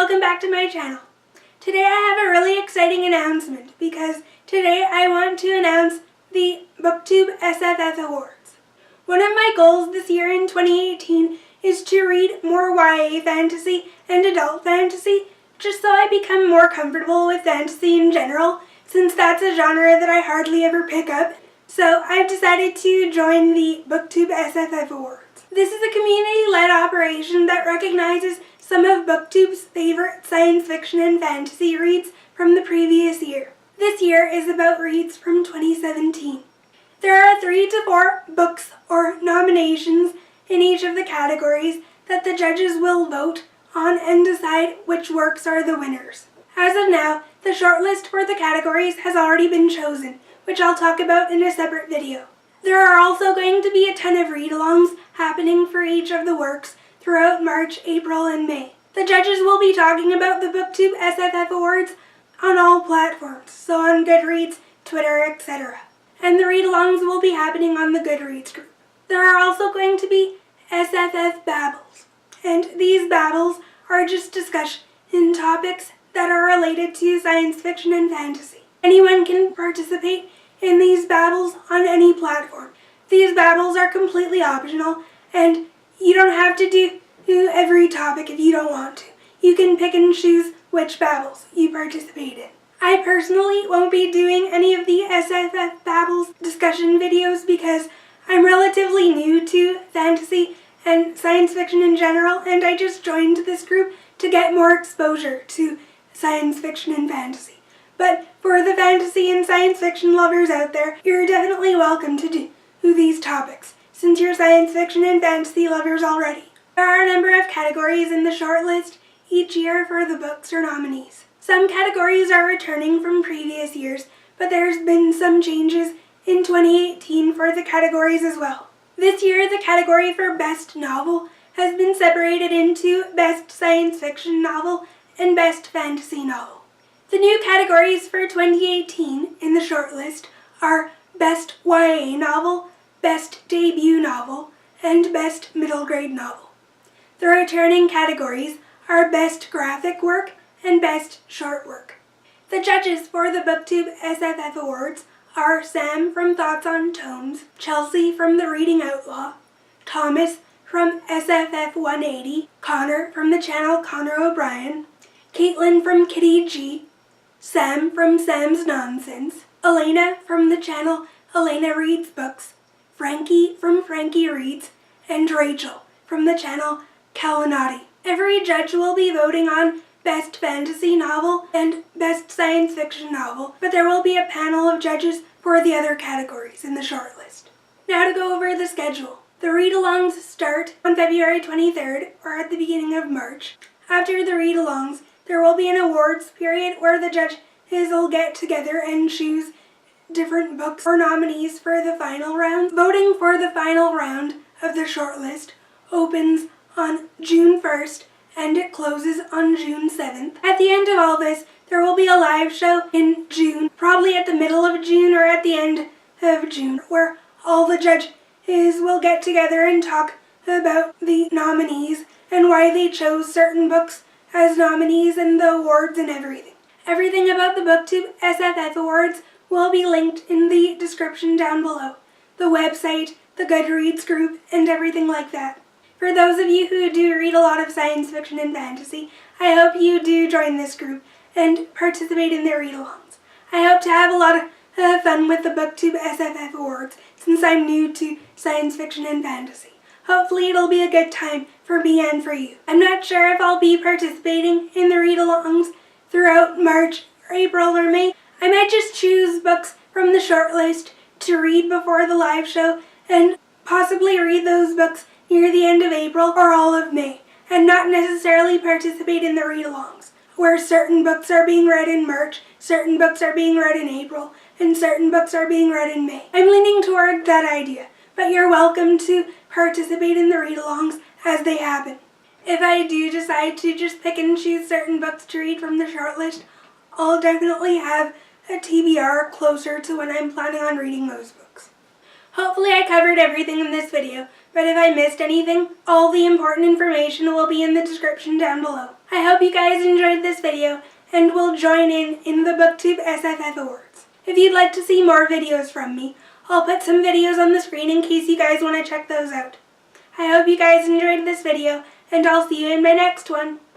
welcome back to my channel. Today I have a really exciting announcement because today I want to announce the BookTube SFF Awards. One of my goals this year in 2018 is to read more YA fantasy and adult fantasy, just so I become more comfortable with fantasy in general, since that's a genre that I hardly ever pick up. So I've decided to join the BookTube SFF Awards. This is a community-led operation that recognizes some of BookTube's favorite science fiction and fantasy reads from the previous year. This year is about reads from 2017. There are 3 to 4 books or nominations in each of the categories that the judges will vote on and decide which works are the winners. As of now, the shortlist for the categories has already been chosen, which I'll talk about in a separate video. There are also going to be a ton of read-alongs happening for each of the works throughout March, April, and May. The judges will be talking about the BookTube SFF Awards on all platforms, so on Goodreads, Twitter, etc. And the read-alongs will be happening on the Goodreads group. There are also going to be SFF Babbles, and these babbles are just discussion topics that are related to science fiction and fantasy. Anyone can participate in these babbles on any platform. These babbles are completely optional, and you don't have to do every topic if you don't want to. You can pick and choose which babbles you participate in. I personally won't be doing any of the SFF Babbles discussion videos because I'm relatively new to fantasy and science fiction in general, and I just joined this group to get more exposure to science fiction and fantasy. But for the fantasy and science fiction lovers out there, you're definitely welcome to do these topics, since you're science fiction and fantasy lovers already. There are a number of categories in the shortlist each year for the books or nominees. Some categories are returning from previous years, but there's been some changes in 2018 for the categories as well. This year, the category for Best Novel has been separated into Best Science Fiction Novel and Best Fantasy Novel. The new categories for 2018 in the shortlist are Best YA Novel, Best Debut Novel, and Best Middle Grade Novel. The returning categories are Best Graphic Work and Best Short Work. The judges for the BookTube SFF Awards are Sam from Thoughts on Tomes, Chelsea from The Reading Outlaw, Thomas from SFF 180, Connor from the channel Connor O'Brien, Caitlin from Kitty G, Sam from Sam's Nonsense, Elena from the channel Elena Reads Books, Frankie from Frankie Reads, and Rachel from the channel Kalinati. Every judge will be voting on Best Fantasy Novel and Best Science Fiction Novel, but there will be a panel of judges for the other categories in the shortlist. Now to go over the schedule. The Readalongs start on February 23rd, or at the beginning of March. After the Readalongs, there will be an awards period where the judges will get together and choose different books or nominees for the final round. Voting for the final round of the shortlist opens on June 1st and it closes on June 7th. At the end of all this, there will be a live show in June, probably at the middle of June or at the end of June, where all the judges will get together and talk about the nominees and why they chose certain books as nominees and the awards and everything. Everything about the BookTube SFF Awards will be linked in the description down below. The website, the Goodreads group, and everything like that. For those of you who do read a lot of science fiction and fantasy, I hope you do join this group and participate in their read-alongs. I hope to have a lot of fun with the BookTube SFF Awards since I'm new to science fiction and fantasy. Hopefully it'll be a good time for me and for you. I'm not sure if I'll be participating in the read-alongs throughout March, or April, or May. I might just choose books from the shortlist to read before the live show and possibly read those books near the end of April or all of May, and not necessarily participate in the read-alongs, where certain books are being read in March, certain books are being read in April, and certain books are being read in May. I'm leaning toward that idea, but you're welcome to participate in the read-alongs as they happen. If I do decide to just pick and choose certain books to read from the shortlist, I'll definitely have a TBR closer to when I'm planning on reading those books. Hopefully I covered everything in this video, but if I missed anything, all the important information will be in the description down below. I hope you guys enjoyed this video and will join in the BookTube SFF Awards. If you'd like to see more videos from me, I'll put some videos on the screen in case you guys want to check those out. I hope you guys enjoyed this video, and I'll see you in my next one.